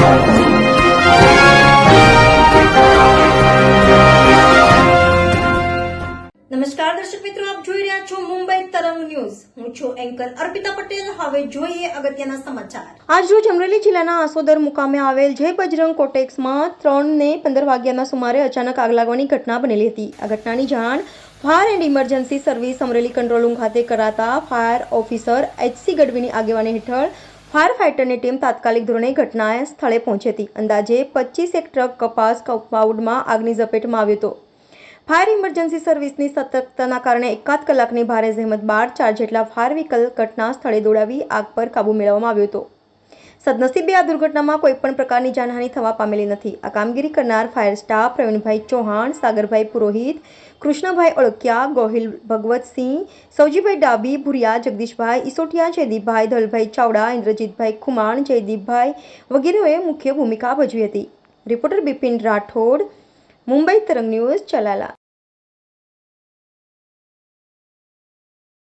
નમસ્કાર દર્શક મિત્રો, આપ જોઈ રહ્યા છો મુંબઈ તરંગ ન્યૂઝ. હું છું એન્કર અર્પિતા પટેલ. હવે જોઈએ અગત્યના સમાચાર. આજરોજ અમરેલી જિલ્લાના આસોદર મુકામે આવેલ જય બજરંગ કોટેક્સમાં 3:15 વાગ્યાના સુમારે અચાનક આગ લાગવાની ઘટના બનેલી હતી. આ ઘટનાની જાણ fire and emergency service Amreli control room ખાતે કરાતા ફાયર ઓફિસર એચસી ગઢવીની આગેવાની હેઠળ ફાયર ફાઇટરની ટીમ તાત્કાલિક ધોરણે ઘટના સ્થળે પહોંચી હતી. અંદાજે 25 ટ્રક કપાસ કમ્પાઉન્ડમાં આગની ઝપેટમાં આવ્યો હતો. ફાયર ઇમરજન્સી સર્વિસની સતર્કતાના કારણે એકાદ કલાકની ભારે જહેમત બાદ 4 જેટલા ફાયર વ્હીકલ ઘટના સ્થળે દોડાવી આગ પર કાબૂ મેળવવામાં આવ્યો હતો. સદનસીબે આ દુર્ઘટનામાં કોઈપણ પ્રકારની જાનહાનિ થવા પામેલી નથી. આ કામગીરી કરનાર ફાયર સ્ટાફ પ્રવીણભાઈ ચૌહાણ, સાગરભાઈ પુરોહિત, કૃષ્ણભાઈ ઓળકિયા, ગોહિલ ભગવતસિંહ, સૌજીભાઈ ડાબી, ભુરિયા જગદીશભાઈ, ઈસોટિયા જયદીપભાઈ, ધવલભાઈ ચાવડા, ઇન્દ્રજીતભાઈ ખુમાણ, જયદીપભાઈ વગેરેએ મુખ્ય ભૂમિકા ભજવી હતી. રિપોર્ટર બિપિન રાઠોડ, મુંબઈ તરંગ ન્યૂઝ, ચલાલા.